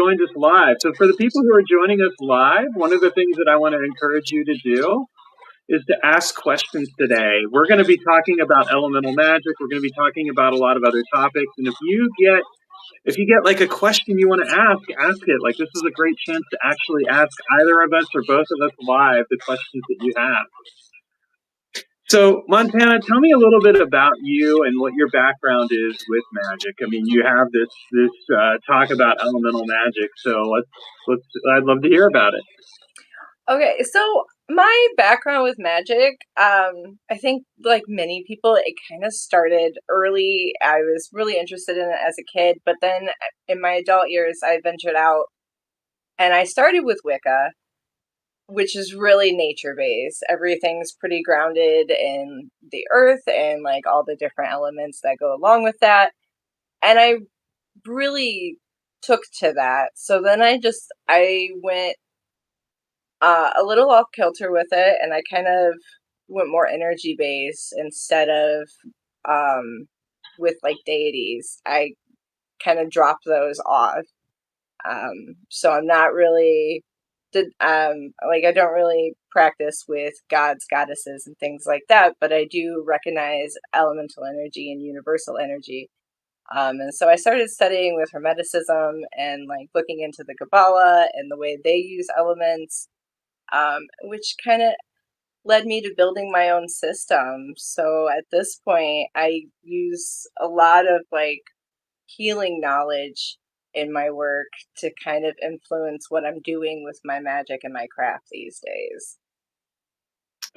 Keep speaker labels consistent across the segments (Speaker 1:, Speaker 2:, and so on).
Speaker 1: joined us live. So for the people who are joining us live, one of the things that I want to encourage you to do is to ask questions today. We're going to be talking about elemental magic. We're going to be talking about a lot of other topics. And if you get like a question you want to ask it. Like, this is a great chance to actually ask either of us or both of us live the questions that you have. So, Montana, tell me a little bit about you and what your background is with magic. I mean, you have this talk about elemental magic, so I'd love to hear about it.
Speaker 2: Okay, so my background with magic, I think like many people, it kind of started early. I was really interested in it as a kid, but then in my adult years, I ventured out and I started with Wicca, which is really nature-based. Everything's pretty grounded in the earth and like all the different elements that go along with that. And I really took to that. So then I went a little off kilter with it, and I kind of went more energy based instead of with like deities. I kind of dropped those off. So I'm not really like I don't really practice with gods, goddesses, and things like that, but I do recognize elemental energy and universal energy. And so I started studying with Hermeticism and like looking into the Kabbalah and the way they use elements, which kind of led me to building my own system. So at this point, I use a lot of like healing knowledge in my work to kind of influence what I'm doing with my magic and my craft these days.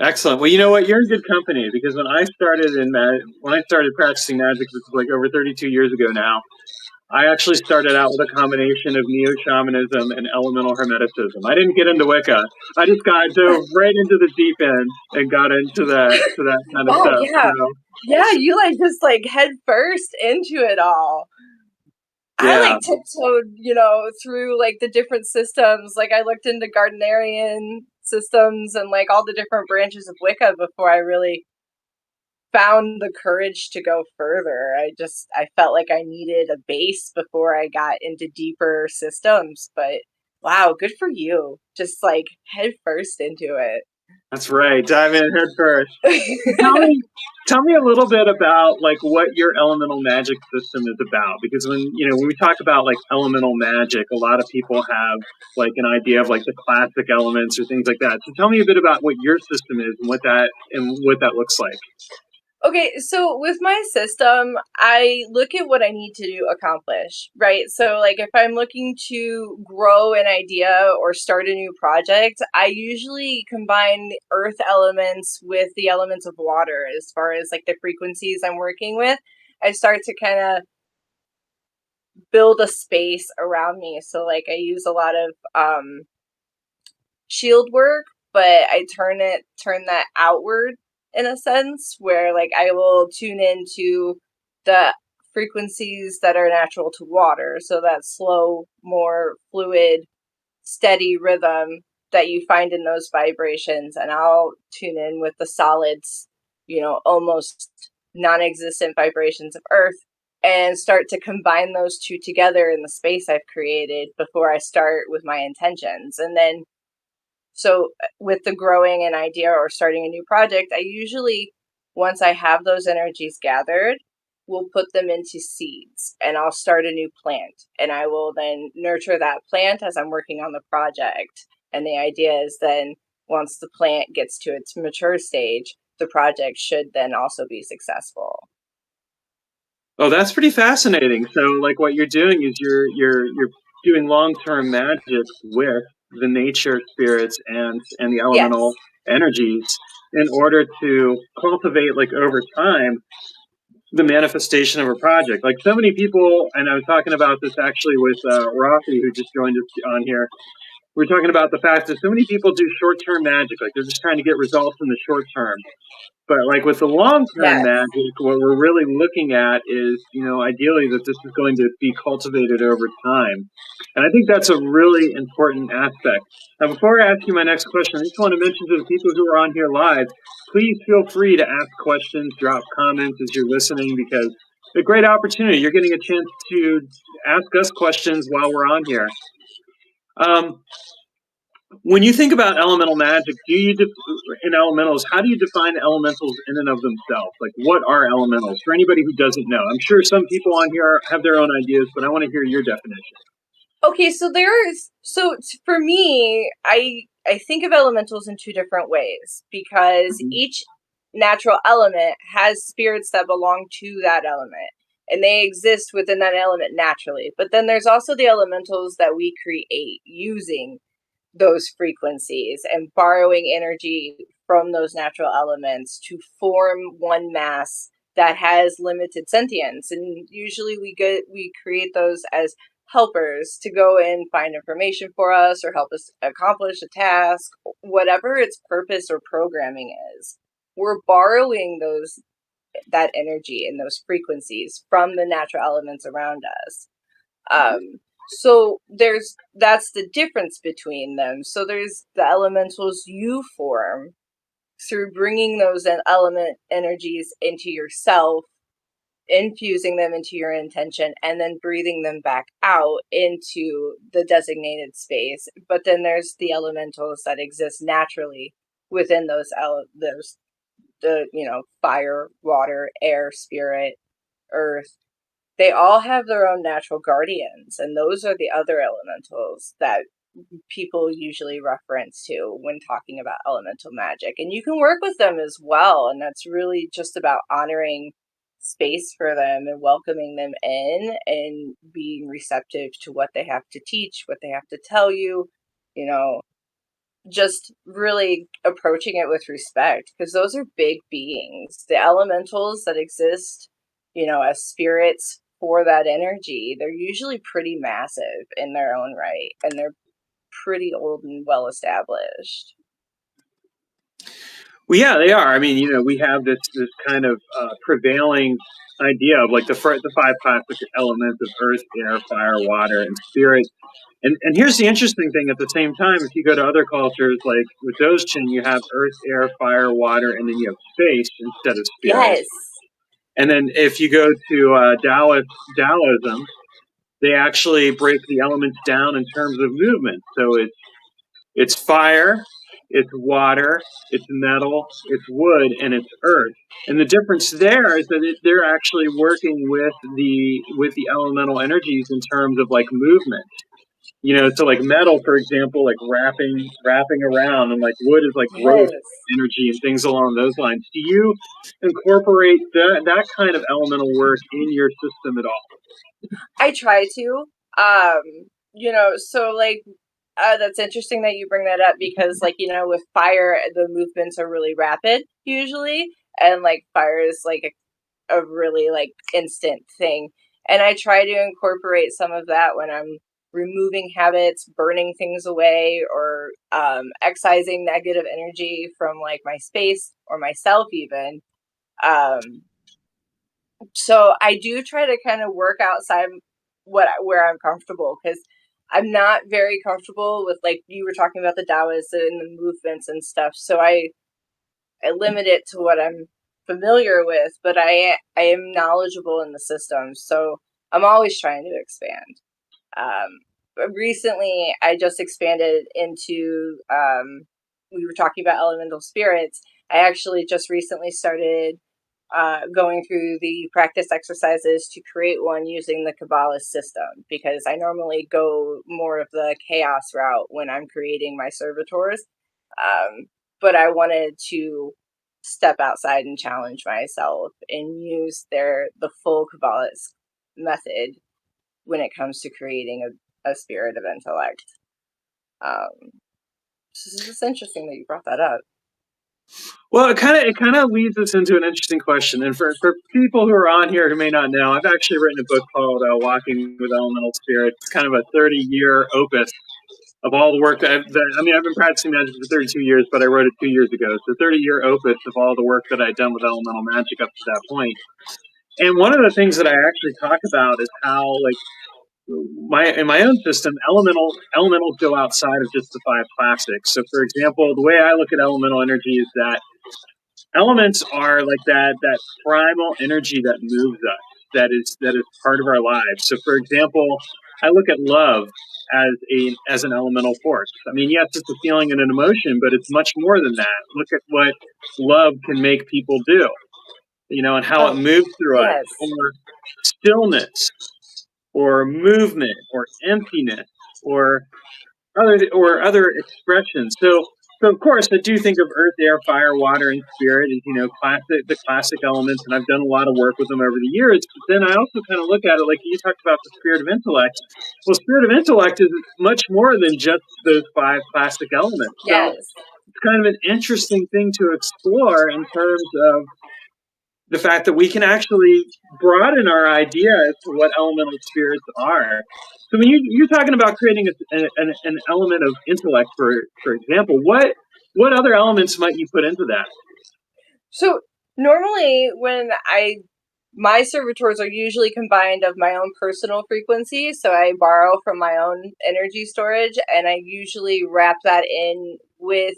Speaker 1: Excellent. Well, you know what? You're in good company, because when I started practicing magic, which was like over 32 years ago now, I actually started out with a combination of neo-shamanism and elemental hermeticism. I didn't get into Wicca. I just dove right into the deep end and got into that kind of
Speaker 2: Oh
Speaker 1: stuff.
Speaker 2: yeah. Yeah, you like just like head first into it all. I
Speaker 1: Yeah.
Speaker 2: like tiptoed, through like the different systems. Like I looked into Gardnerian systems and like all the different branches of Wicca before I really found the courage to go further. I felt like I needed a base before I got into deeper systems, but wow, good for you. Just like head first into it.
Speaker 1: That's right. Dive in head first. Tell me a little bit about like what your elemental magic system is about, because when we talk about like elemental magic, a lot of people have like an idea of like the classic elements or things like that. So tell me a bit about what your system is and what that looks like.
Speaker 2: Okay, so with my system, I look at what I need to accomplish, right? So, like, if I'm looking to grow an idea or start a new project, I usually combine the earth elements with the elements of water as far as like the frequencies I'm working with. I start to kind of build a space around me. So, like, I use a lot of shield work, but I turn that outward in a sense where like I will tune into the frequencies that are natural to water. So that slow, more fluid, steady rhythm that you find in those vibrations. And I'll tune in with the solids, almost non-existent vibrations of earth and start to combine those two together in the space I've created before I start with my intentions. And then so with the growing an idea or starting a new project, I usually, once I have those energies gathered, will put them into seeds and I'll start a new plant and I will then nurture that plant as I'm working on the project. And the idea is then once the plant gets to its mature stage, the project should then also be successful.
Speaker 1: Oh, that's pretty fascinating. So like what you're doing is you're doing long-term magic with the nature spirits and the elemental
Speaker 2: Yes.
Speaker 1: energies in order to cultivate, like, over time, the manifestation of a project. Like, so many people, and I was talking about this actually with Rafi, who just joined us on here. We're talking about the fact that so many people do short-term magic, like they're just trying to get results in the short term. But like with the long-term
Speaker 2: Yes.
Speaker 1: magic, what we're really looking at is, ideally that this is going to be cultivated over time. And I think that's a really important aspect. Now, before I ask you my next question, I just want to mention to the people who are on here live, please feel free to ask questions, drop comments as you're listening, because it's a great opportunity. You're getting a chance to ask us questions while we're on here. Um, when you think about elemental magic, in elementals, how do you define elementals in and of themselves? Like, what are elementals? For anybody who doesn't know, I'm sure some people on here have their own ideas, but I want to hear your definition.
Speaker 2: Okay, for me, I think of elementals in two different ways because
Speaker 1: Mm-hmm.
Speaker 2: each natural element has spirits that belong to that element and they exist within that element naturally. But then there's also the elementals that we create using those frequencies and borrowing energy from those natural elements to form one mass that has limited sentience. And usually we create those as helpers to go and find information for us or help us accomplish a task, whatever its purpose or programming is. We're borrowing that energy and those frequencies from the natural elements around us. So that's the difference between them. So there's the elementals you form through bringing those element energies into yourself, infusing them into your intention, and then breathing them back out into the designated space. But then there's the elementals that exist naturally within those the fire, water, air, spirit, earth. They all have their own natural guardians, and those are the other elementals that people usually reference to when talking about elemental magic. And you can work with them as well, and that's really just about honoring space for them and welcoming them in and being receptive to what they have to teach, what they have to tell you, you know, just really approaching it with respect because those are big beings. The elementals that exist, as spirits for that energy, they're usually pretty massive in their own right and they're pretty old and well established.
Speaker 1: Well, yeah, they are. I mean, we have this kind of prevailing idea of like the five classic elements of earth, air, fire, water, and spirit. And here's the interesting thing: at the same time, if you go to other cultures, like with Chin, you have earth, air, fire, water, and then you have space instead of spirit.
Speaker 2: Yes.
Speaker 1: And then if you go to Taoism, they actually break the elements down in terms of movement. So it's fire, it's water, it's metal, it's wood, and it's earth. And the difference there is that they're actually working with the elemental energies in terms of like movement. So like metal, for example, like wrapping around, and like wood is like growth
Speaker 2: Yes.
Speaker 1: energy and things along those lines. Do you incorporate that kind of elemental work in your system at all?
Speaker 2: I try to. Um, so like that's interesting that you bring that up because like, with fire the movements are really rapid usually and like fire is like a really like instant thing. And I try to incorporate some of that when I'm removing habits, burning things away, or excising negative energy from like my space or myself even. Um, so I do try to kind of work outside where I'm comfortable because I'm not very comfortable with like you were talking about the Taoists and the movements and stuff. So I limit it to what I'm familiar with, but I am knowledgeable in the system, so I'm always trying to expand. Recently, I just expanded into. We were talking about elemental spirits. I actually just recently started going through the practice exercises to create one using the Kabbalah system because I normally go more of the chaos route when I'm creating my servitors. But I wanted to step outside and challenge myself and use the full Kabbalist method when it comes to creating a spirit of intellect. So it's interesting that you brought that up.
Speaker 1: Well, it kind of leads us into an interesting question. And for people who are on here who may not know, I've actually written a book called "Walking with Elemental Spirits." It's kind of a 30-year opus of all the work I've been practicing magic for 32 years, but I wrote it 2 years ago. So 30-year opus of all the work that I'd done with elemental magic up to that point. And one of the things that I actually talk about is how, like, in my own system, elementals go outside of just the five classics. So, for example, the way I look at elemental energy is that elements are like that primal energy that moves us, that is part of our lives. So, for example, I look at love as an elemental force. I mean, yes, it's a feeling and an emotion, but it's much more than that. Look at what love can make people do, and how it
Speaker 2: Oh,
Speaker 1: moves through us,
Speaker 2: yes.
Speaker 1: or stillness, or movement, or emptiness, or other expressions. So of course, I do think of earth, air, fire, water, and spirit as the classic elements, and I've done a lot of work with them over the years. But then I also kind of look at it like you talked about the spirit of intellect. Well, spirit of intellect is much more than just those five classic elements. So
Speaker 2: Yes.
Speaker 1: it's kind of an interesting thing to explore in terms of the fact that we can actually broaden our idea as to what elemental spirits are. So when you're talking about creating an element of intellect, for example, what other elements might you put into that?
Speaker 2: So normally when my servitors are usually combined of my own personal frequency, so I borrow from my own energy storage, and I usually wrap that in with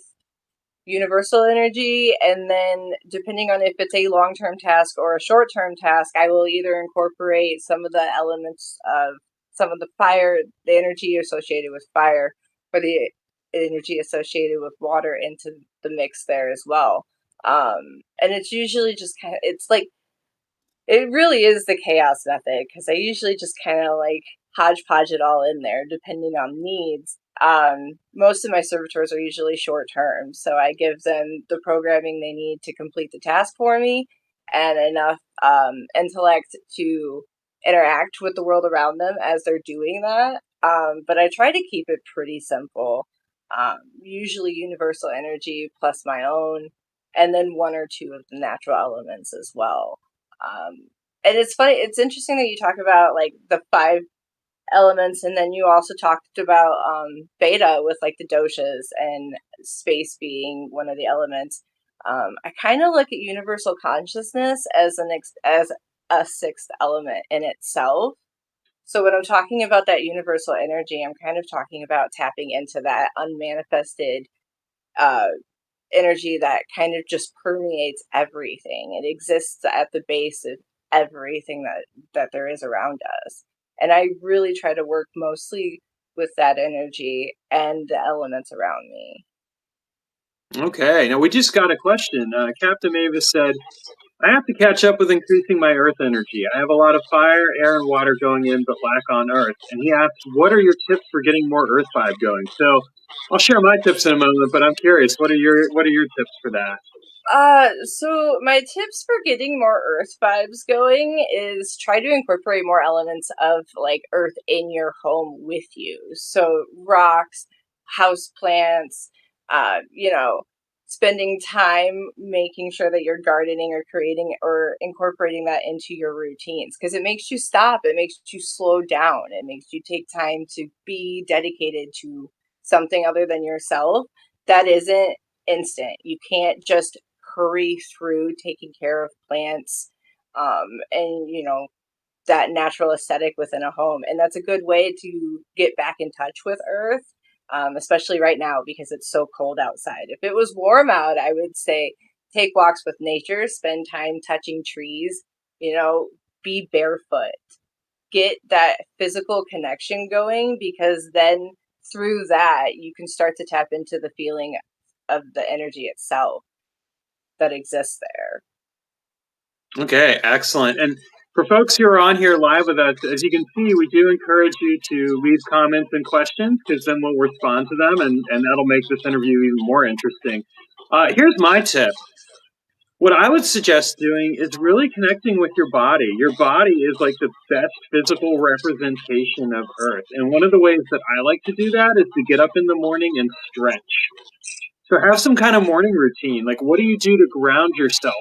Speaker 2: universal energy, and then depending on if it's a long-term task or a short-term task, I will either incorporate some of the elements of some of the fire, the energy associated with fire, or the energy associated with water into the mix there as well. And it's usually just kind of, it's like, it really is the chaos method, because I usually just kind of like hodgepodge it all in there depending on needs. Most of my servitors are usually short term, so I give them the programming they need to complete the task for me, and enough intellect to interact with the world around them as they're doing that. But I try to keep it pretty simple. Usually universal energy plus my own, and then one or two of the natural elements as well. Um, and it's funny, it's interesting that you talk about like the five elements, and then you also talked about beta with like the doshas and space being one of the elements. I kind of look at universal consciousness as as a sixth element in itself. So when I'm talking about that universal energy, I'm kind of talking about tapping into that unmanifested uh, energy that kind of just permeates everything. It exists at the base of everything that there is around us. And I really try to work mostly with that energy and the elements around me.
Speaker 1: Okay, now we just got a question. Captain Mavis said, I have to catch up with increasing my earth energy. I have a lot of fire, air, and water going in, but lack on earth. And he asks, what are your tips for getting more earth vibe going? So I'll share my tips in a moment, but I'm curious, what are your tips for that?
Speaker 2: So my tips for getting more earth vibes going is try to incorporate more elements of like earth in your home with you. So rocks, house plants, spending time making sure that you're gardening or creating or incorporating that into your routines, because it makes you stop, it makes you slow down, it makes you take time to be dedicated to something other than yourself that isn't instant. You can't just hurry through taking care of plants, and that natural aesthetic within a home. And that's a good way to get back in touch with earth, especially right now because it's so cold outside. If it was warm out, I would say take walks with nature, spend time touching trees, be barefoot, get that physical connection going, because then through that you can start to tap into the feeling of the energy itself that exists there.
Speaker 1: Okay, excellent. And for folks who are on here live with us, as you can see, we do encourage you to leave comments and questions because then we'll respond to them and that'll make this interview even more interesting. Here's my tip. What I would suggest doing is really connecting with your body. Your body is like the best physical representation of Earth. And one of the ways that I like to do that is to get up in the morning and stretch. So have some kind of morning routine. Like, what do you do to ground yourself?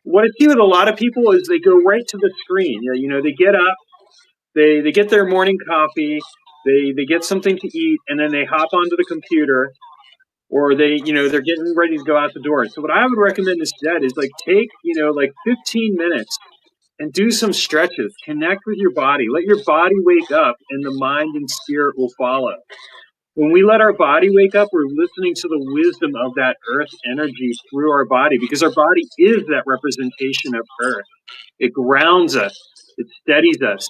Speaker 1: What I see with a lot of people is they go right to the screen. They get up, they get their morning coffee, they get something to eat, and then they hop onto the computer, or they're getting ready to go out the door. So what I would recommend instead is like take, like 15 minutes and do some stretches. Connect with your body. Let your body wake up and the mind and spirit will follow. When we let our body wake up, we're listening to the wisdom of that earth energy through our body because our body is that representation of earth. It grounds us, it steadies us,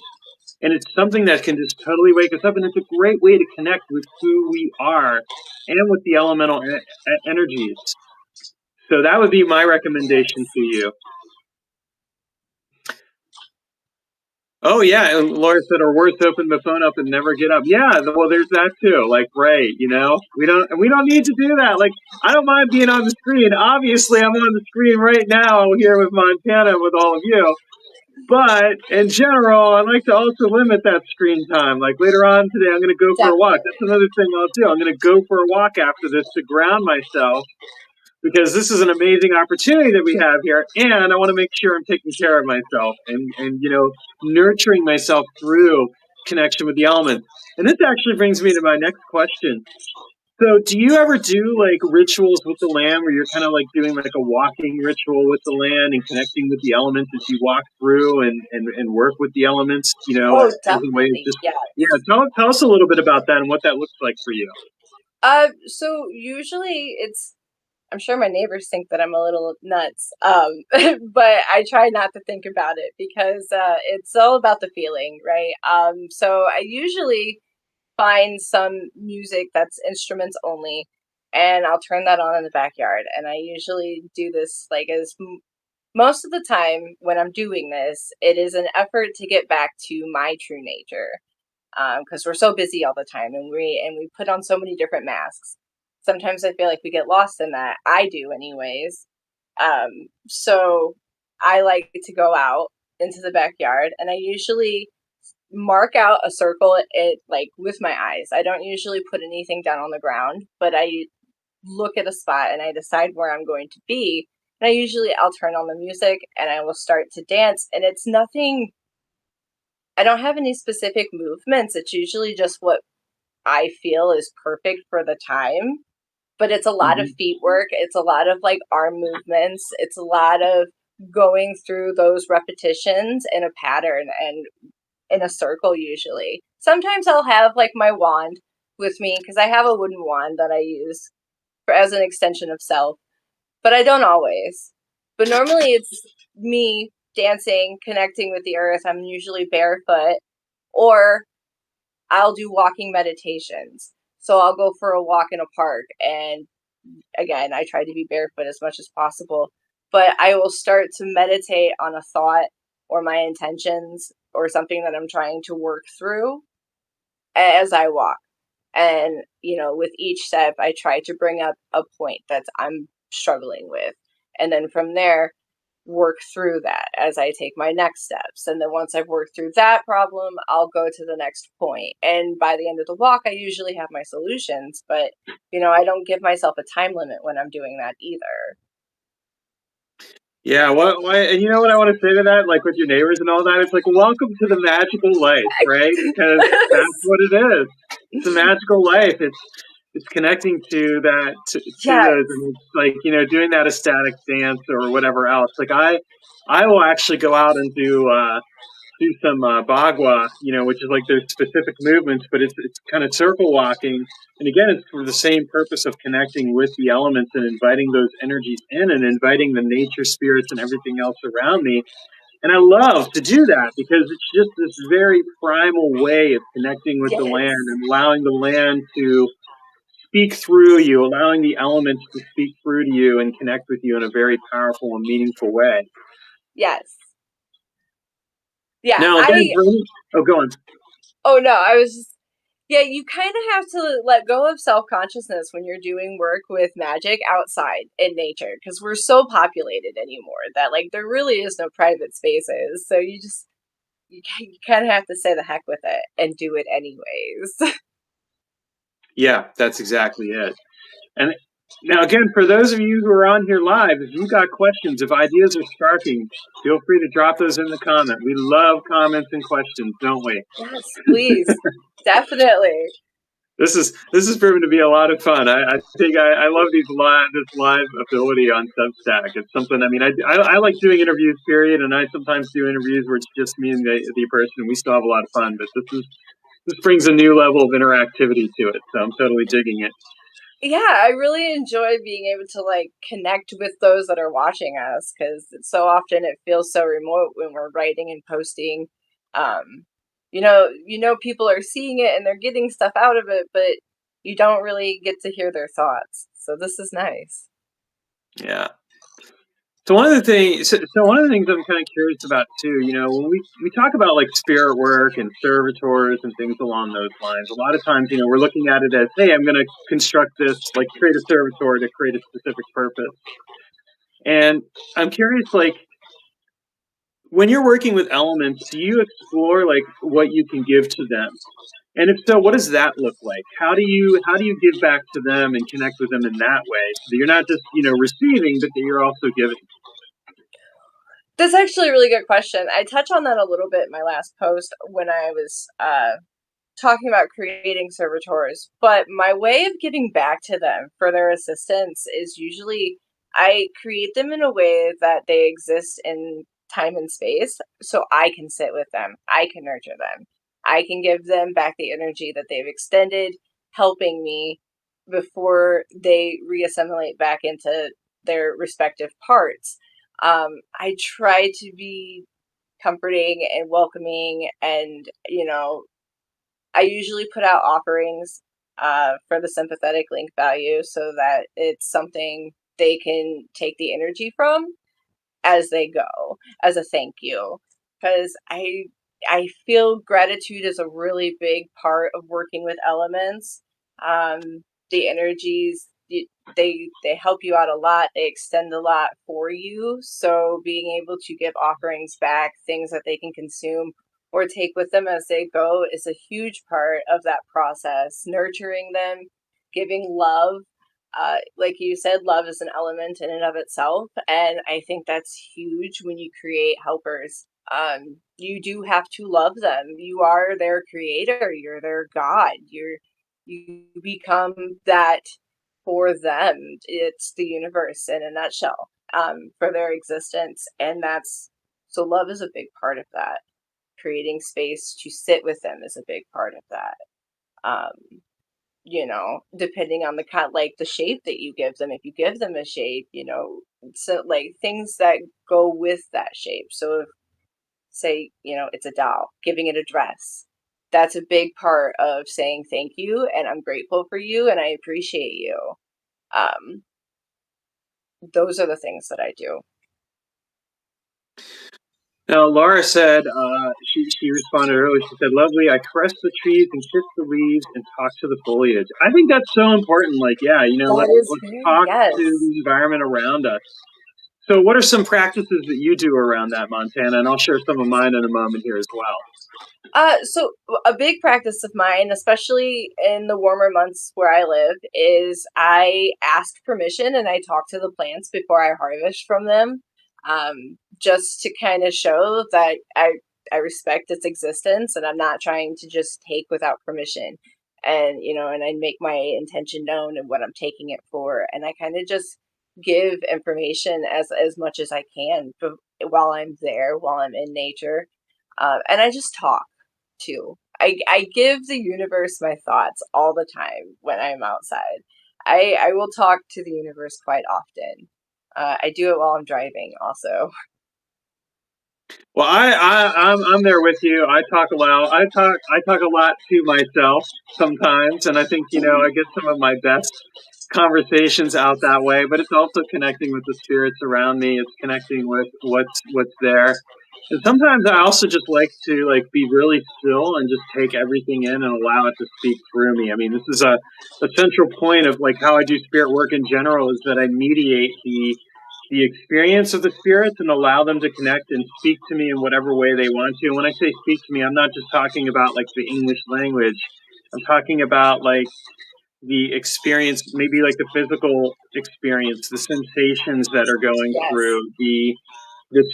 Speaker 1: And it's something that can just totally wake us up. And it's a great way to connect with who we are and with the elemental energies. So that would be my recommendation to you. Oh yeah, and Laura said, "Or worse, open the phone up and never get up." Yeah, well, there's that too. Like, right, we don't need to do that. Like, I don't mind being on the screen. Obviously, I'm on the screen right now here with Montana with all of you. But in general, I like to also limit that screen time. Like later on today, I'm going to go for a walk. That's
Speaker 2: Definitely.
Speaker 1: another thing I'll do. I'm going to go for a walk after this to ground myself because this is an amazing opportunity that we have here, and I want to make sure I'm taking care of myself and nurturing myself through connection with the elements. And this actually brings me to my next question. So, do you ever do like rituals with the land where you're kind of like doing like a walking ritual with the land and connecting with the elements as you walk through and work with the elements,
Speaker 2: Oh,
Speaker 1: as a way of
Speaker 2: definitely.
Speaker 1: just,
Speaker 2: Yeah.
Speaker 1: yeah, tell us a little bit about that and what that looks like for you.
Speaker 2: So usually it's, I'm sure my neighbors think that I'm a little nuts, but I try not to think about it because it's all about the feeling, right? So I usually find some music that's instruments only, and I'll turn that on in the backyard. And I usually do this like most of the time when I'm doing this, it is an effort to get back to my true nature, because we're so busy all the time, and we put on so many different masks. Sometimes I feel like we get lost in that. I do, anyways. So I like to go out into the backyard, and I usually mark out a circle it like with my eyes. I don't usually put anything down on the ground, but I look at a spot and I decide where I'm going to be. And I'll turn on the music and I will start to dance, and it's nothing, I don't have any specific movements. It's usually just what I feel is perfect for the time. But it's a lot of
Speaker 1: Hmm.
Speaker 2: feet work. It's a lot of like arm movements. It's a lot of going through those repetitions in a pattern and in a circle usually. Sometimes I'll have like my wand with me because I have a wooden wand that I use as an extension of self, but I don't always. But normally it's me dancing, connecting with the earth. I'm usually barefoot, or I'll do walking meditations. So I'll go for a walk in a park, and again, I try to be barefoot as much as possible, but I will start to meditate on a thought or my intentions or something that I'm trying to work through as I walk. And, with each step, I try to bring up a point that I'm struggling with. And then from there, work through that as I take my next steps. And then once I've worked through that problem, I'll go to the next point. And by the end of the walk, I usually have my solutions, but I don't give myself a time limit when I'm doing that either.
Speaker 1: Yeah, and you know what I want to say to that, like with your neighbors and all that, it's like, welcome to the magical life, right? Because that's what it is. It's a magical life. It's connecting to that to those,
Speaker 2: Yes.
Speaker 1: and it's like doing that ecstatic dance or whatever else. Like I will actually go out and do some bagua, which is like those specific movements, but it's kind of circle walking. And again, it's for the same purpose of connecting with the elements and inviting those energies in and inviting the nature spirits and everything else around me. And I love to do that because it's just this very primal way of connecting with the land
Speaker 2: Yes.
Speaker 1: and allowing the land to speak through you, allowing the elements to speak through to you and connect with you in a very powerful and meaningful way.
Speaker 2: Yes. Yeah.
Speaker 1: Now, again, oh, go on.
Speaker 2: Oh no, I was just, yeah, you kind of have to let go of self consciousness when you're doing work with magic outside in nature because we're so populated anymore that like there really is no private spaces. So you kind of have to say the heck with it and do it anyways.
Speaker 1: Yeah, that's exactly it. And now, again, for those of you who are on here live, if you got questions, if ideas are sparking, feel free to drop those in the comment. We love comments and questions, don't we?
Speaker 2: Yes, please. Definitely.
Speaker 1: This is proven to be a lot of fun. I think I love this live ability on Substack. It's something. I mean, I like doing interviews, period, and I sometimes do interviews where it's just me and the person. We still have a lot of fun, but this brings a new level of interactivity to it. So I'm totally digging it.
Speaker 2: Yeah, I really enjoy being able to like connect with those that are watching us because so often it feels so remote when we're writing and posting. Um, people are seeing it and they're getting stuff out of it, but you don't really get to hear their thoughts. So this is nice.
Speaker 1: Yeah. So one of the things I'm kind of curious about too, when we talk about like spirit work and servitors and things along those lines, a lot of times, we're looking at it as, hey, I'm going to construct this, like create a servitor to create a specific purpose. And I'm curious, like, when you're working with elements, do you explore like what you can give to them? And if so, what does that look like? How do you give back to them and connect with them in that way, so that you're not just receiving, but that you're also giving?
Speaker 2: That's actually a really good question. I touch on that a little bit in my last post when I was talking about creating servitors, but my way of giving back to them for their assistance is usually I create them in a way that they exist in time and space so I can sit with them, I can nurture them, I can give them back the energy that they've extended, helping me before they reassimilate back into their respective parts. I try to be comforting and welcoming, and I usually put out offerings for the sympathetic link value so that it's something they can take the energy from as they go as a thank you. Because I feel gratitude is a really big part of working with elements. The energies they help you out a lot. They extend a lot for you. So being able to give offerings back, things that they can consume or take with them as they go, is a huge part of that process. Nurturing them, giving love, like you said, love is an element in and of itself, and I think that's huge when you create helpers. You do have to love them. You are their creator. You're their god. You become that for them. It's the universe in a nutshell, for their existence, and that's so. Love is a big part of that. Creating space to sit with them is a big part of that. Depending on the kind, like the shape that you give them. If you give them a shape, so like things that go with that shape. So if, say, it's a doll, giving it a dress. That's a big part of saying thank you and I'm grateful for you and I appreciate you. Um, those are the things that I do.
Speaker 1: Now, Laura said, she responded earlier. She said, "Lovely. I caress the trees and kiss the leaves and talk to the foliage." I think that's so important. Like, yeah,
Speaker 2: That is
Speaker 1: let's
Speaker 2: very,
Speaker 1: talk to
Speaker 2: yes.
Speaker 1: the environment around us. So, what are some practices that you do around that, Montana? And I'll share some of mine in a moment here as well.
Speaker 2: So a big practice of mine, especially in the warmer months where I live, is I ask permission and I talk to the plants before I harvest from them, just to kind of show that I respect its existence and I'm not trying to just take without permission. And I make my intention known and what I'm taking it for, and I kind of just give information as much as I can while I'm there, while I'm in nature, and I just talk too. I give the universe my thoughts all the time when I'm outside. I will talk to the universe quite often. I do it while I'm driving also.
Speaker 1: Well, I'm there with you. I talk a lot. I talk a lot to myself sometimes, and I think I get some of my best conversations out that way. But it's also connecting with the spirits around me. It's connecting with what's there. And sometimes I also just like to like be really still and just take everything in and allow it to speak through me. I mean, this is a central point of like how I do spirit work in general, is that I mediate the experience of the spirits and allow them to connect and speak to me in whatever way they want to. And when I say speak to me, I'm not just talking about like the English language. I'm talking about like the experience, maybe like the physical experience, the sensations that are going
Speaker 2: Yes.
Speaker 1: through, the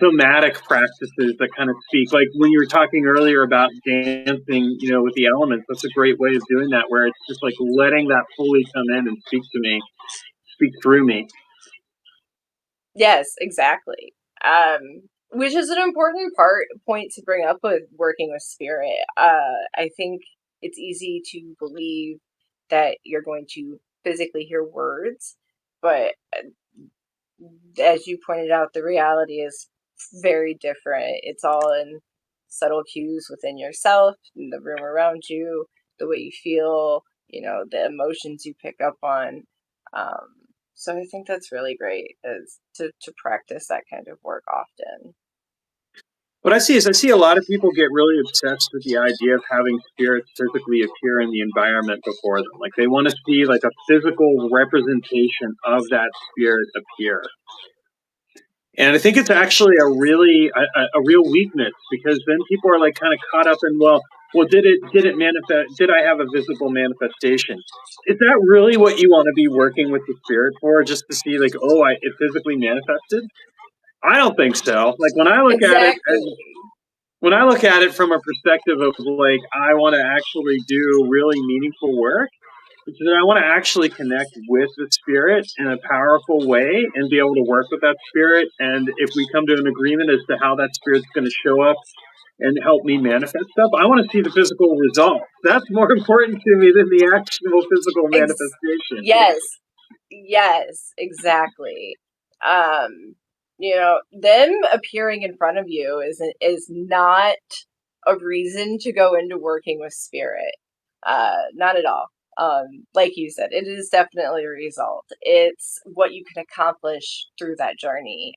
Speaker 1: somatic practices that kind of speak. Like when you were talking earlier about dancing, with the elements, that's a great way of doing that, where it's just like letting that fully come in and speak to me, speak through me.
Speaker 2: Yes, exactly. Which is an important point to bring up with working with spirit. I think it's easy to believe that you're going to physically hear words, but as you pointed out, the reality is very different. It's all in subtle cues within yourself, in the room around you, the way you feel, the emotions you pick up on. So I think that's really great, is to practice that kind of work often.
Speaker 1: What I see is I see a lot of people get really obsessed with the idea of having spirits physically appear in the environment before them. Like they want to see like a physical representation of that spirit appear. And I think it's actually a real weakness, because then people are like kind of caught up in, well, did it manifest? Did I have a visible manifestation? Is that really what you want to be working with the spirit for? Just to see like, oh, it physically manifested? I don't think so. Like
Speaker 2: Exactly.
Speaker 1: when I look at it from a perspective of like, I want to actually do really meaningful work, which is that I want to actually connect with the spirit in a powerful way and be able to work with that spirit. And if we come to an agreement as to how that spirit's going to show up and help me manifest stuff, I want to see the physical results. That's more important to me than the actual physical manifestation.
Speaker 2: Yes. Yes, exactly. Um, them appearing in front of you is not a reason to go into working with spirit. Not at all. Like you said, it is definitely a result. It's what you can accomplish through that journey,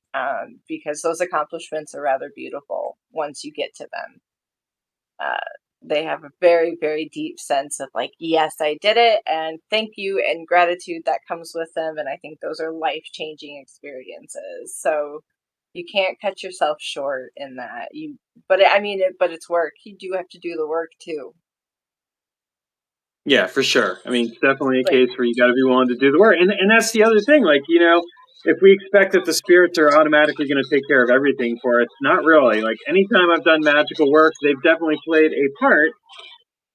Speaker 2: because those accomplishments are rather beautiful once you get to them. Uh, they have a very, very deep sense of like, yes, I did it, and thank you, and gratitude that comes with them. And I think those are life-changing experiences. So you can't cut yourself short in that. But it's work. You do have to do the work too.
Speaker 1: Yeah, for sure. I mean, it's definitely a
Speaker 2: Like,
Speaker 1: case where you got to be willing to do the work. And that's the other thing. Like, if we expect that the spirits are automatically going to take care of everything for us, not really. Like, anytime I've done magical work, they've definitely played a part.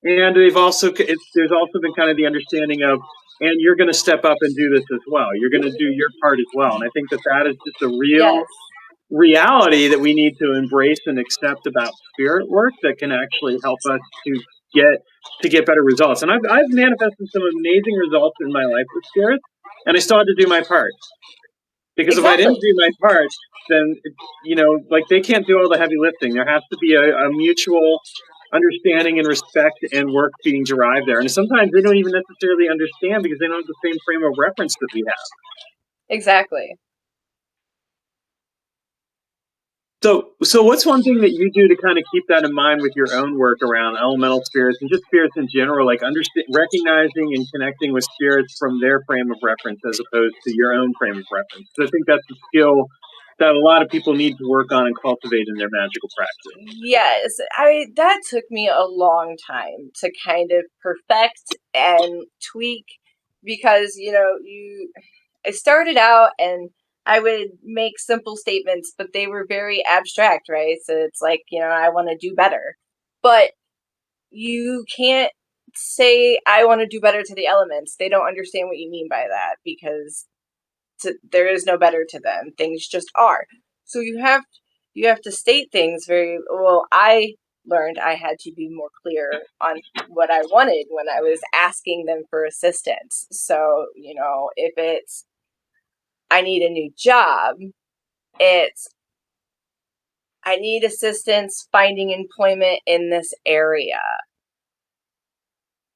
Speaker 1: And there's also been kind of the understanding of, and you're going to step up and do this as well. You're going to do your part as well. And I think that that is just a
Speaker 2: yes,
Speaker 1: real reality that we need to embrace and accept about spirit work that can actually help us get get better results. And I've manifested some amazing results in my life with spirits, and I still had to do my part, because if I
Speaker 2: exactly.
Speaker 1: didn't do my part, then like they can't do all the heavy lifting. There has to be a mutual understanding and respect and work being derived there. And sometimes they don't even necessarily understand because they don't have the same frame of reference that we have.
Speaker 2: Exactly.
Speaker 1: So what's one thing that you do to kind of keep that in mind with your own work around elemental spirits and just spirits in general, like recognizing and connecting with spirits from their frame of reference as opposed to your own frame of reference? Because I think that's a skill that a lot of people need to work on and cultivate in their magical practice.
Speaker 2: Yes, that took me a long time to kind of perfect and tweak, because I started out and I would make simple statements, but they were very abstract, right? So it's like, I want to do better. But you can't say I want to do better to the elements. They don't understand what you mean by that, because there is no better to them. Things just are. So you have to state things very well. I learned I had to be more clear on what I wanted when I was asking them for assistance. So, if it's I need a new job, it's I need assistance finding employment in this area,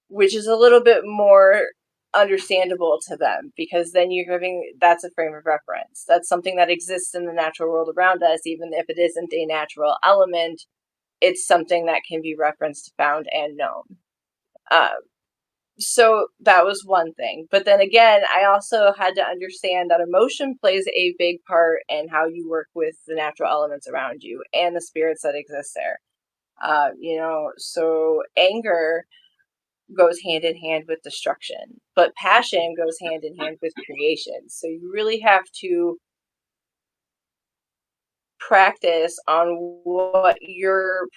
Speaker 2: which is a little bit more understandable to them, because then that's a frame of reference. That's something that exists in the natural world around us, even if it isn't a natural element. It's something that can be referenced, found, and known. Um, so that was one thing. But then again, I also had to understand that emotion plays a big part in how you work with the natural elements around you and the spirits that exist there. So anger goes hand in hand with destruction, but passion goes hand in hand with creation. So you really have to practice on what you're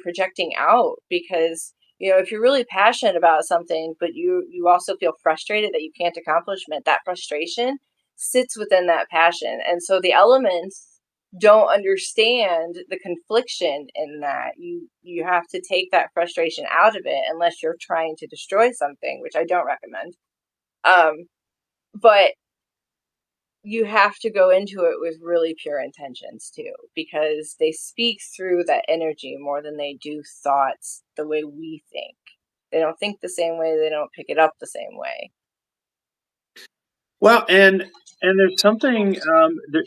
Speaker 2: projecting out, because if you're really passionate about something, but you also feel frustrated that you can't accomplishment, that frustration sits within that passion, and so the elements don't understand the confliction in that. You have to take that frustration out of it, unless you're trying to destroy something, which I don't recommend. But you have to go into it with really pure intentions too, because they speak through that energy more than they do thoughts the way we think. They don't think the same way, they don't pick it up the same way.
Speaker 1: Well, and there's something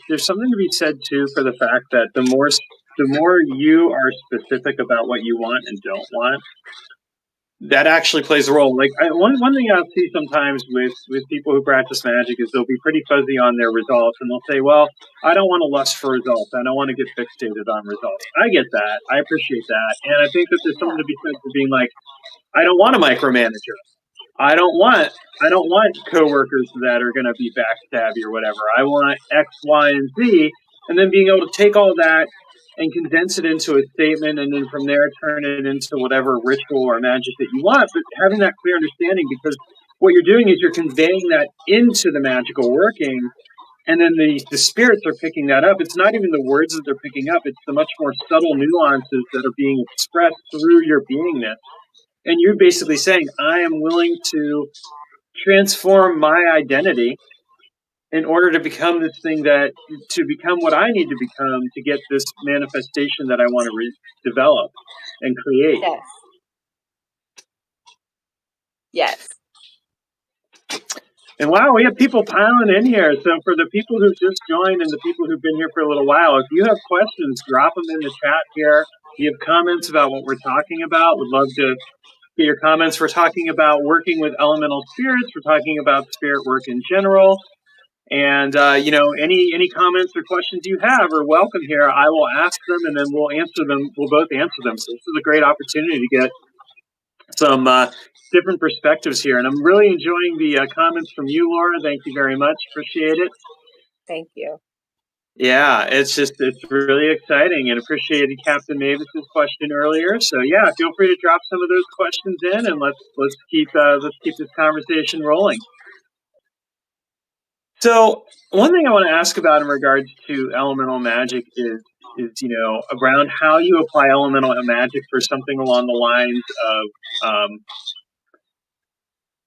Speaker 1: there's something to be said too for the fact that the more you are specific about what you want and don't want, that actually plays a role. Like one thing I'll see sometimes with people who practice magic is they'll be pretty fuzzy on their results, and they'll say, "Well, I don't want to lust for results. I don't want to get fixated on results." I get that. I appreciate that, and I think that there's something
Speaker 2: Yeah.
Speaker 1: to be said for being like, "I don't want a micromanager. I don't want I don't want coworkers that are going to be backstabby or whatever. I want X, Y, and Z, and then being able to take all that and condense it into a statement, and then from there turn it into whatever ritual or magic that you want. But having that clear understanding, because what you're doing is you're conveying that into the magical working, and then the spirits are picking that up. It's not even the words that they're picking up; it's the much more subtle nuances that are being expressed through your beingness. And you're basically saying, I am willing to transform my identity in order to become this thing that, to become what I need to become to get this manifestation that I want to develop and create.
Speaker 2: Yes. Yes.
Speaker 1: And wow, we have people piling in here. So for the people who've just joined and the people who've been here for a little while, if you have questions, drop them in the chat here. If you have comments about what we're talking about, would love to get your comments. We're talking about working with elemental spirits. We're talking about spirit work in general. And any comments or questions you have are welcome here. I will ask them, and then we'll answer them. We'll both answer them. So this is a great opportunity to get some different perspectives here. And I'm really enjoying the comments from you, Laura. Thank you very much. Appreciate it.
Speaker 2: Thank you.
Speaker 1: Yeah, it's really exciting, and appreciated Captain Mavis's question earlier. So yeah, feel free to drop some of those questions in, and let's keep this conversation rolling. So one thing I want to ask about in regards to elemental magic is around how you apply elemental magic for something along the lines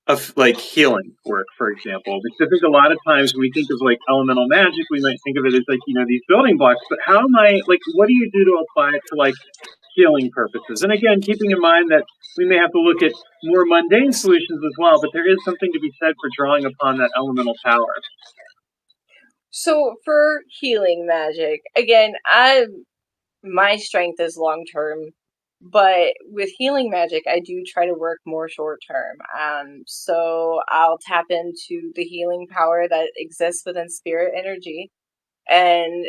Speaker 1: of like healing work, for example. Because I think a lot of times when we think of like elemental magic, we might think of it as like these building blocks. But how am I like? What do you do to apply it to like healing purposes? And again, keeping in mind that we may have to look at more mundane solutions as well. But there is something to be said for drawing upon that elemental power.
Speaker 2: So for healing magic, again, my strength is long term, but with healing magic, I do try to work more short term. So I'll tap into the healing power that exists within spirit energy and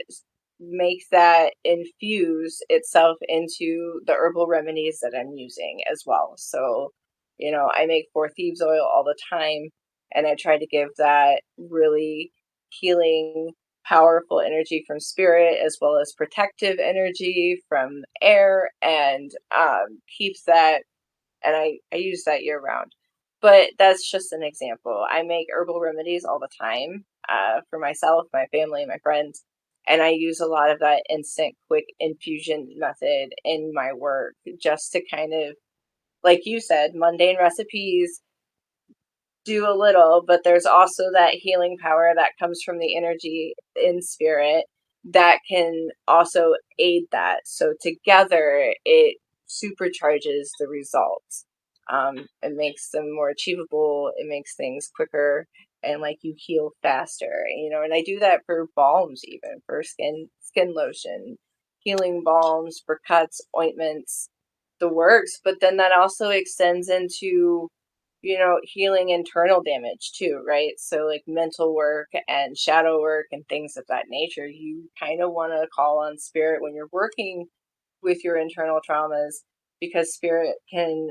Speaker 2: make that infuse itself into the herbal remedies that I'm using as well. So, I make four thieves oil all the time, and I try to give that really healing, powerful energy from spirit as well as protective energy from air, and keeps that, and I use that year round. But that's just an example. I make herbal remedies all the time for myself, my family, my friends, and I use a lot of that instant, quick infusion method in my work just to kind of, like you said, mundane recipes do a little, but there's also that healing power that comes from the energy in spirit that can also aid that. So together, it supercharges the results. It makes them more achievable. It makes things quicker, and like you heal faster. And I do that for balms, even for skin lotion, healing balms for cuts, ointments, the works. But then that also extends into healing internal damage too, right? So like mental work and shadow work and things of that nature, you kind of want to call on spirit when you're working with your internal traumas, because spirit can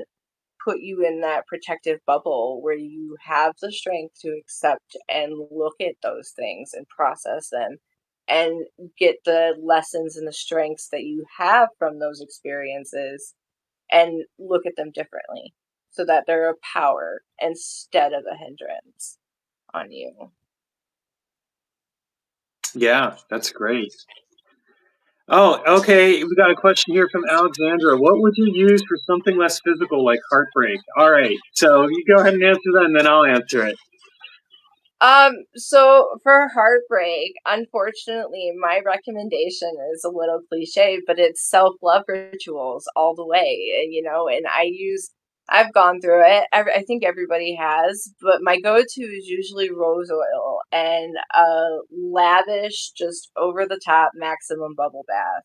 Speaker 2: put you in that protective bubble where you have the strength to accept and look at those things and process them and get the lessons and the strengths that you have from those experiences and look at them differently so that they're a power instead of a hindrance on you.
Speaker 1: Yeah, that's great. Oh, okay. We got a question here from Alexandra. What would you use for something less physical like heartbreak? All right. So you go ahead and answer that, and then I'll answer it.
Speaker 2: So for heartbreak, unfortunately, my recommendation is a little cliche, but it's self-love rituals all the way. And I've gone through it. I think everybody has, but my go-to is usually rose oil and a lavish, just over the top maximum bubble bath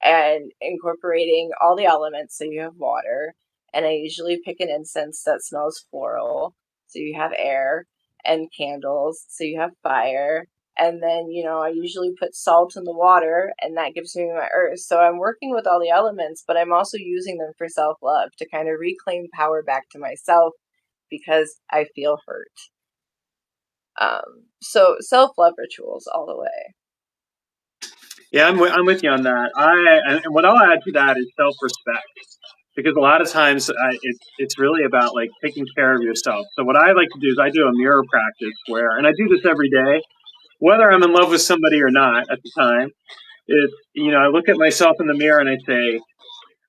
Speaker 2: and incorporating all the elements. So you have water, and I usually pick an incense that smells floral. So you have air, and candles. So you have fire. And then, I usually put salt in the water, and that gives me my earth. So I'm working with all the elements, but I'm also using them for self love to kind of reclaim power back to myself because I feel hurt. So self love rituals all the way.
Speaker 1: Yeah, I'm with you on that. And what I'll add to that is self respect, because a lot of times it's really about like taking care of yourself. So what I like to do is I do a mirror practice where, and I do this every day, whether I'm in love with somebody or not at the time. It's, I look at myself in the mirror and I say,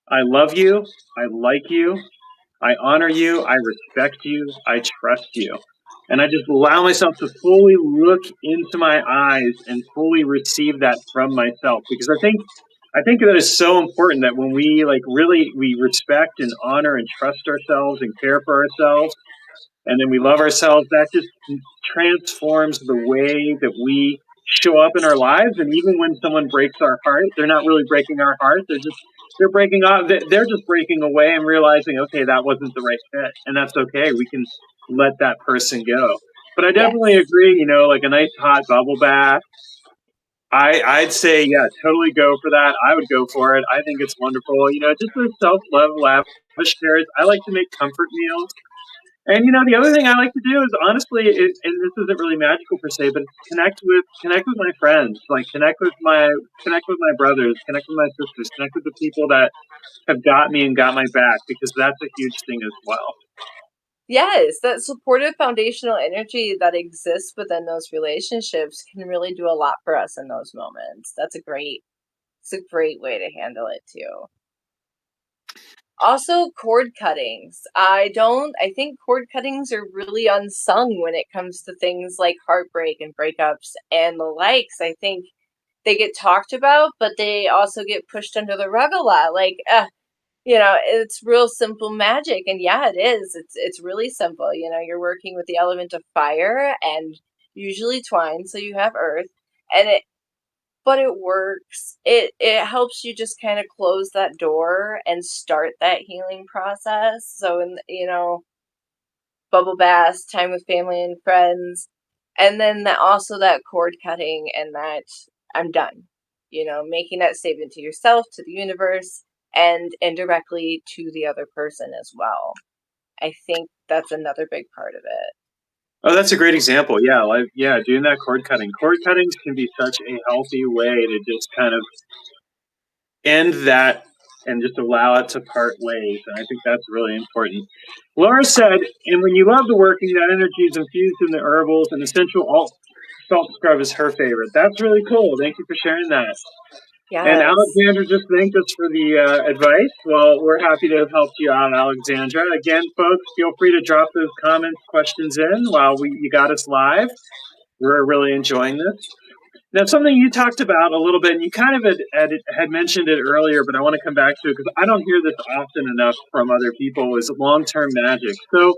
Speaker 1: I love you, I like you, I honor you, I respect you, I trust you. And I just allow myself to fully look into my eyes and fully receive that from myself, because I think that is so important that when we like really we respect and honor and trust ourselves and care for ourselves, and then we love ourselves, that just transforms the way that we show up in our lives. And even when someone breaks our heart, they're not really breaking our heart, they're breaking off, they're just breaking away and realizing, okay, that wasn't the right fit, and that's okay, we can let that person go. But I definitely
Speaker 2: Yes.
Speaker 1: agree, like a nice hot bubble bath, I'd say, yeah, totally go for that. I would go for it. I think it's wonderful. Just the self love lavish cares. I like to make comfort meals. And the other thing I like to do is honestly, and this isn't really magical per se, but connect with my friends, like connect with my brothers, connect with my sisters, connect with the people that have got me and got my back, because that's a huge thing as well.
Speaker 2: Yes, that supportive foundational energy that exists within those relationships can really do a lot for us in those moments. It's a great way to handle it too. Also, cord cuttings. I think cord cuttings are really unsung when it comes to things like heartbreak and breakups and the likes. I think they get talked about, but they also get pushed under the rug a lot. It's real simple magic, and yeah, it is. It's really simple. You're working with the element of fire and usually twine, so you have earth, and it works. It helps you just kind of close that door and start that healing process. So in bubble baths, time with family and friends, and then also that cord cutting and that I'm done. Making that statement to yourself, to the universe, and indirectly to the other person as well. I think that's another big part of it.
Speaker 1: Oh, that's a great example. Yeah, like yeah, doing that cord cutting. Cord cuttings can be such a healthy way to just kind of end that and just allow it to part ways. And I think that's really important. Laura said, and when you love the working, that energy is infused in the herbals, and essential salt scrub is her favorite. That's really cool. Thank you for sharing that. And
Speaker 2: Yes.
Speaker 1: Alexandra just thanked us for the advice. Well, we're happy to have helped you out, Alexandra. Again, folks, feel free to drop those comments, questions in while you got us live. We're really enjoying this. Now, something you talked about a little bit, and you kind of had mentioned it earlier, but I want to come back to it because I don't hear this often enough from other people, is long-term magic. So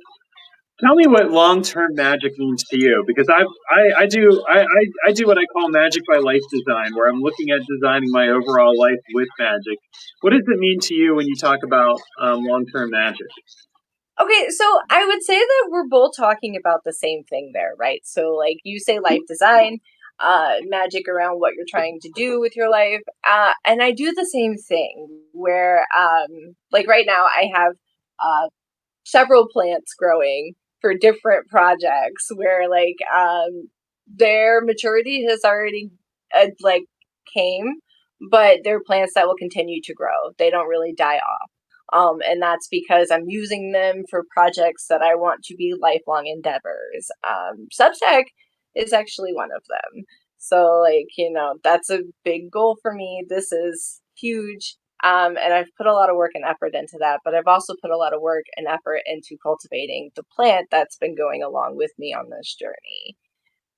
Speaker 1: tell me what long-term magic means to you, because I do what I call magic by life design, where I'm looking at designing my overall life with magic. What does it mean to you when you talk about long-term magic?
Speaker 2: Okay, so I would say that we're both talking about the same thing there, right? So, like you say, life design, magic around what you're trying to do with your life, and I do the same thing. Where, like right now, I have several plants growing for different projects. Where, like, their maturity has already like came, but they're plants that will continue to grow. They don't really die off. And that's because I'm using them for projects that I want to be lifelong endeavors. Substack is actually one of them. So, like, that's a big goal for me. This is huge. And I've put a lot of work and effort into that, but I've also put a lot of work and effort into cultivating the plant that's been going along with me on this journey.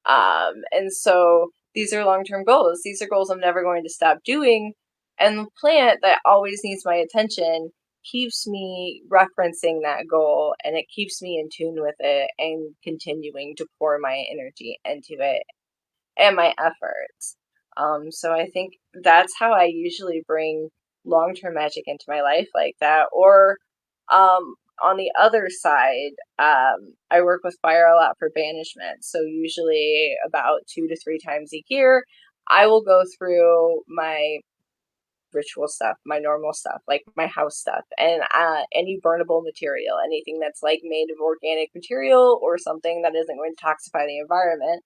Speaker 2: And so these are long-term goals. These are goals I'm never going to stop doing. And the plant that always needs my attention keeps me referencing that goal, and it keeps me in tune with it and continuing to pour my energy into it and my efforts. So I think that's how I usually bring long-term magic into my life like that. Or on the other side, I work with fire a lot for banishment. So usually about 2 to 3 times a year, I will go through my ritual stuff, my normal stuff, like my house stuff, and any burnable material, anything that's like made of organic material or something that isn't going to toxify the environment.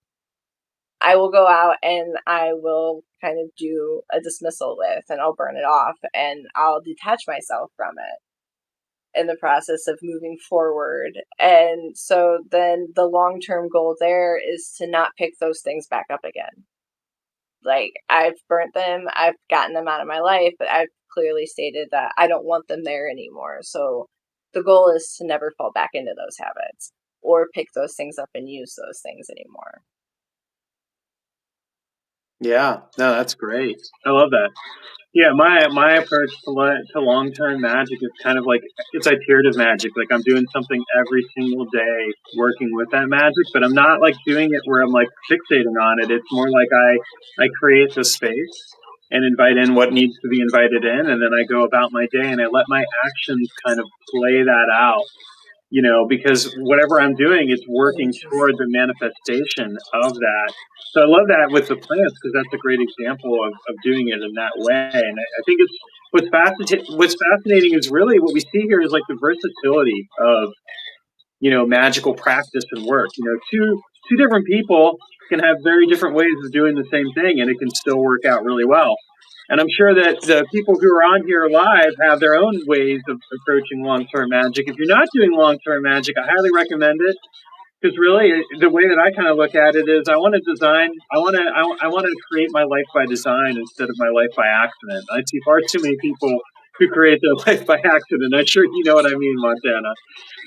Speaker 2: I will go out and I will kind of do a dismissal with, and I'll burn it off, and I'll detach myself from it in the process of moving forward. And so then the long-term goal there is to not pick those things back up again. Like, I've burnt them, I've gotten them out of my life, but I've clearly stated that I don't want them there anymore. So the goal is to never fall back into those habits or pick those things up and use those things anymore.
Speaker 1: Yeah, no, that's great. I love that. Yeah, my approach to long term magic is kind of like it's iterative magic. Like I'm doing something every single day, working with that magic, but I'm not like doing it where I'm like fixating on it. It's more like I create the space and invite in what needs to be invited in, and then I go about my day and I let my actions kind of play that out. Because whatever I'm doing, it's working toward the manifestation of that. So I love that with the plants because that's a great example of doing it in that way. And I think it's what's fascinating is really what we see here is like the versatility of magical practice and work. Two different people can have very different ways of doing the same thing, and it can still work out really well. And I'm sure that the people who are on here live have their own ways of approaching long term magic. If you're not doing long term magic, I highly recommend it because really the way that I kind of look at it is I want to design, I want to create my life by design instead of my life by accident. I see far too many people who create their life by accident. I'm sure you know what I mean, Montana.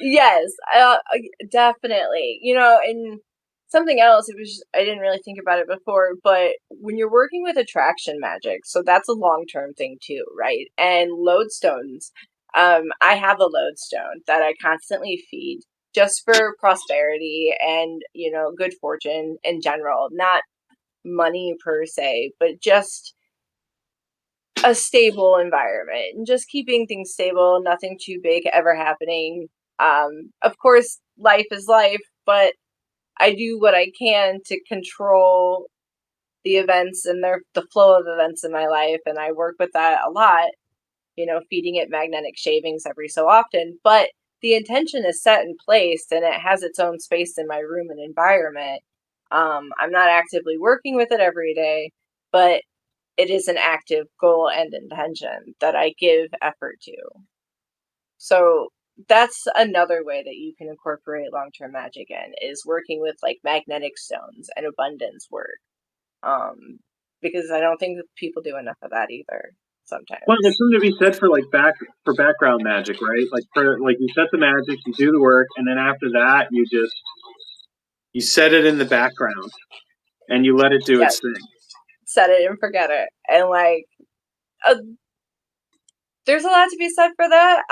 Speaker 2: Yes, definitely. And something else, it was I didn't really think about it before, but when you're working with attraction magic, so that's a long-term thing too, right? And lodestones, I have a lodestone that I constantly feed just for prosperity and, good fortune in general, not money per se, but just a stable environment and just keeping things stable, nothing too big ever happening. Of course, life is life, but I do what I can to control the events and the flow of events in my life, and I work with that a lot. Feeding it magnetic shavings every so often, but the intention is set in place and it has its own space in my room and environment. I'm not actively working with it every day, but it is an active goal and intention that I give effort to. So that's another way that you can incorporate long-term magic in is working with like magnetic stones and abundance work. Um, because I don't think that people do enough of that either
Speaker 1: Well, there's
Speaker 2: sometimes.
Speaker 1: something to be said for like for background magic, right? Like for like you set the magic, you do the work, and then after that, you set it in the background and you let it do
Speaker 2: Yep,
Speaker 1: its thing.
Speaker 2: set it and forget it. And like uh, there's a lot to be said for that.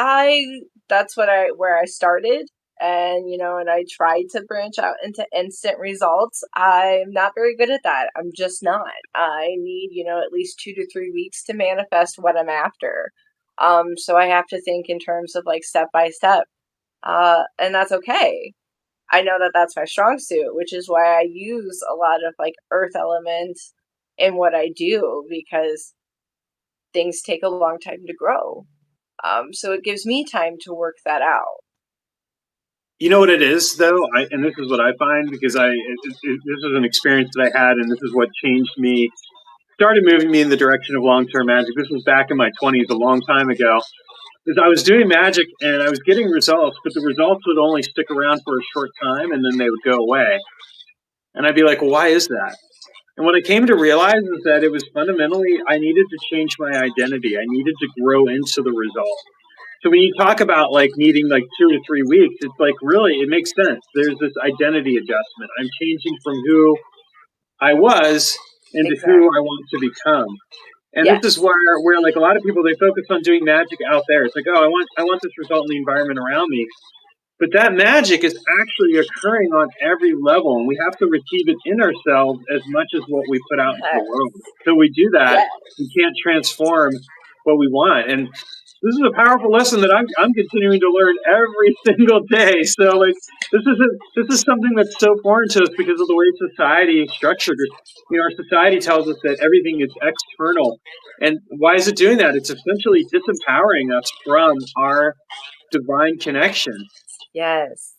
Speaker 2: That's where I started, and and I tried to branch out into instant results. I'm not very good at that. I'm just not. I need, at least 2 to 3 weeks to manifest what I'm after. So I have to think in terms of like step by step. And that's okay. I know that that's my strong suit, which is why I use a lot of like earth elements in what I do because things take a long time to grow. So it gives me time to work that out.
Speaker 1: You know what it is, though, and this is what I find because this is an experience that I had, and this is what changed me, started moving me in the direction of long term magic. This was back in my 20s, a long time ago. Is I was doing magic and I was getting results, but the results would only stick around for a short time and then they would go away. And I'd be like, well, why is that? And what I came to realize is that it was fundamentally I needed to change my identity. I needed to grow into the result. So when you talk about like needing like 2 to 3 weeks, it's like really it makes sense. There's this identity adjustment. I'm changing from who I was into who
Speaker 2: Exactly.
Speaker 1: I want to become. And this is
Speaker 2: Yes.
Speaker 1: where like a lot of people they focus on doing magic out there. It's like, oh, I want this result in the environment around me. But that magic is actually occurring on every level, and we have to receive it in ourselves as much as what we put out into the world.
Speaker 2: Yes.
Speaker 1: Until we do that,
Speaker 2: Yes.
Speaker 1: we can't transform what we want. And this is a powerful lesson that I'm continuing to learn every single day. So like this is something that's so foreign to us because of the way society is structured. You know, our society tells us that everything is external. And why is it doing that? It's essentially disempowering us from our divine connection.
Speaker 2: Yes.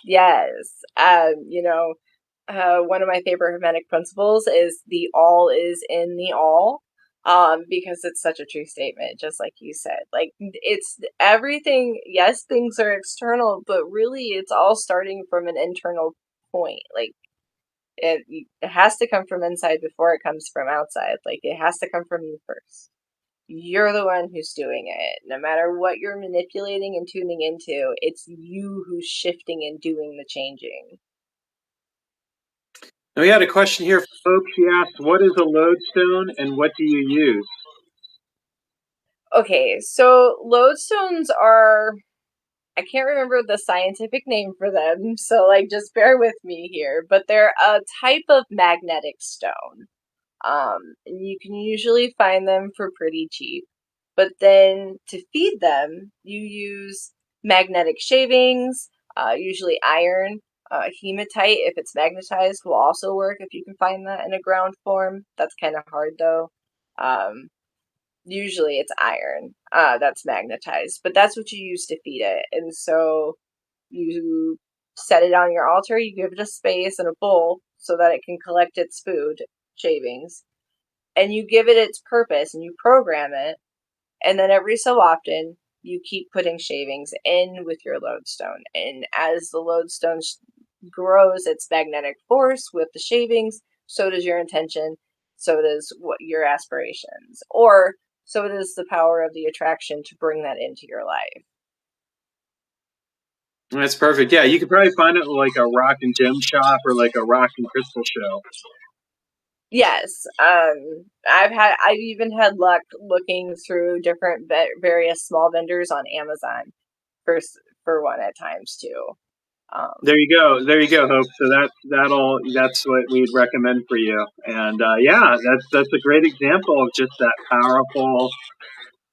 Speaker 2: Yes. One of my favorite Hermetic principles is the all is in the all. Because it's such a true statement, just like you said. Like it's everything, yes, things are external, but really it's all starting from an internal point. Like it has to come from inside before it comes from outside. Like it has to come from you first. You're the one who's doing it. No matter what you're manipulating and tuning into, it's you who's shifting and doing the changing.
Speaker 1: And we had a question here from Hope. She asked, what is a lodestone and what do you use?
Speaker 2: Okay, so lodestones are, I can't remember the scientific name for them, so like just bear with me here, but they're a type of magnetic stone. And you can usually find them for pretty cheap. But then to feed them, you use magnetic shavings, usually iron. Hematite, if it's magnetized, will also work if you can find that in a ground form. That's kind of hard though. Um, Usually it's iron that's magnetized, but that's what you use to feed it. And so you set it on your altar, you give it a space and a bowl so that it can collect its food, shavings, and you give it its purpose and you program it. And then every so often, you keep putting shavings in with your lodestone. And as the lodestone grows its magnetic force with the shavings, so does your intention, so does what your aspirations, or so does the power of the attraction to bring that into your life.
Speaker 1: That's perfect. Yeah, you could probably find it like a rock and gem shop or like a rock and crystal show.
Speaker 2: Yes, I've even had luck looking through different various small vendors on Amazon for for one at times too. Um,
Speaker 1: There you go. There you go, Hope. So that's what we'd recommend for you. And yeah, that's a great example of just that powerful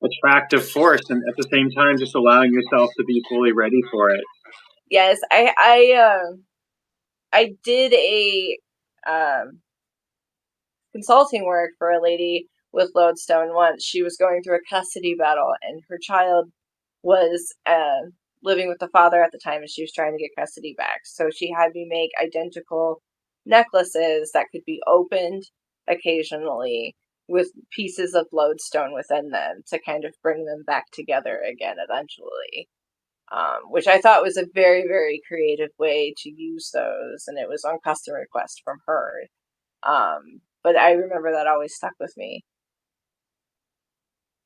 Speaker 1: attractive force and at the same time just allowing yourself to be fully ready for it.
Speaker 2: yes, I did a um, consulting work for a lady with lodestone once. She was going through a custody battle, and her child was living with the father at the time, and she was trying to get custody back. So she had me make identical necklaces that could be opened occasionally with pieces of lodestone within them to kind of bring them back together again eventually. Which I thought was a very, very creative way to use those, and it was on custom request from her. But I remember that always stuck with me.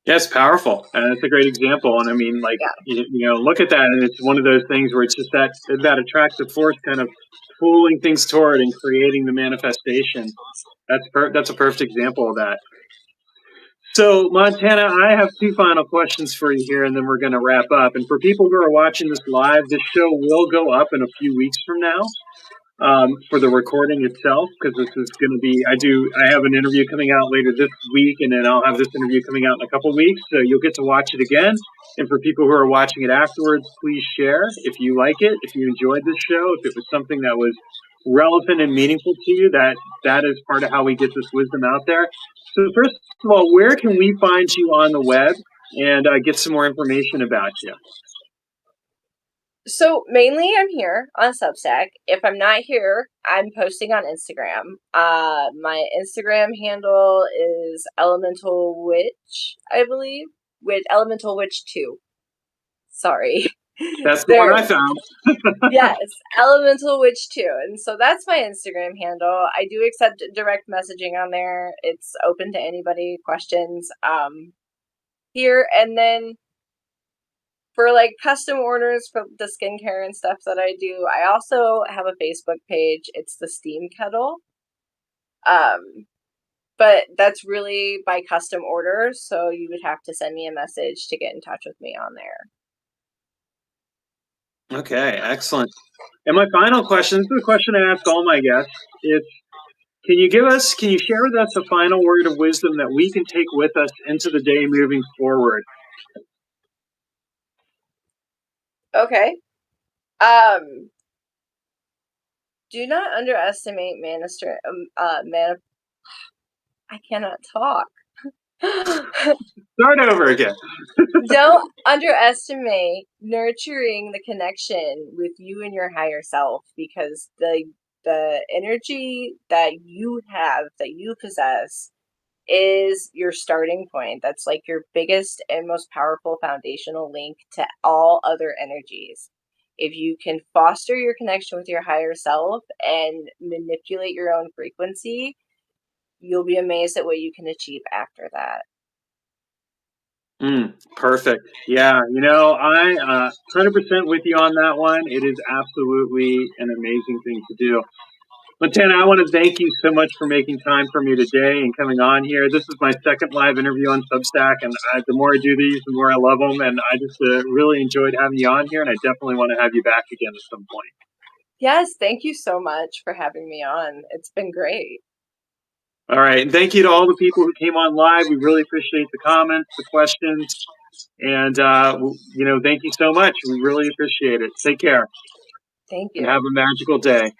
Speaker 1: Yeah, it's powerful, and it's a great example. And I mean, like
Speaker 2: Yeah.
Speaker 1: look at that, and it's one of those things where it's just that attractive force kind of pulling things toward and creating the manifestation. That's a perfect example of that. So, Montana, I have two final questions for you here, and then we're going to wrap up. And for people who are watching this live, this show will go up in a few weeks from now for the recording itself, because this is going to be, I have an interview coming out later this week, and then I'll have this interview coming out in a couple weeks. So you'll get to watch it again. And for people who are watching it afterwards, please share if you like it, if you enjoyed this show, if it was something that was relevant and meaningful to you, that is part of how we get this wisdom out there. So first of all, where can we find you on the web and get some more information about you?
Speaker 2: So mainly I'm here on Substack. If I'm not here, I'm posting on Instagram. My Instagram handle is Elemental Witch, I believe. With Elemental Witch 2. Sorry.
Speaker 1: That's the one
Speaker 2: there
Speaker 1: I found.
Speaker 2: Yes, Elemental Witch 2. And so that's my Instagram handle. I do accept direct messaging on there. It's open to anybody questions here. And then for like custom orders for the skincare and stuff that I do, I also have a Facebook page. It's the Steam Kettle. Um, but that's really by custom order, so you would have to send me a message to get in touch with me on there.
Speaker 1: Okay, excellent. And my final question, this is a question I ask all my guests, is can you share with us a final word of wisdom that we can take with us into the day moving forward?
Speaker 2: Okay. Do not underestimate I cannot talk.
Speaker 1: Start over again.
Speaker 2: Don't underestimate nurturing the connection with you and your higher self, because the energy that you have, that you possess, is your starting point. That's like your biggest and most powerful foundational link to all other energies. If you can foster your connection with your higher self and manipulate your own frequency, you'll be amazed at what you can achieve after that.
Speaker 1: Perfect. Yeah, I 100% with you on that one. It is absolutely an amazing thing to do. Montana, I want to thank you so much for making time for me today and coming on here. This is my second live interview on Substack, and the more I do these, the more I love them. And I just really enjoyed having you on here, and I definitely want to have you back again at some point.
Speaker 2: Yes, thank you so much for having me on. It's been great.
Speaker 1: All right, and thank you to all the people who came on live. We really appreciate the comments, the questions, and thank you so much. We really appreciate it. Take care.
Speaker 2: Thank
Speaker 1: And
Speaker 2: you.
Speaker 1: have a magical day.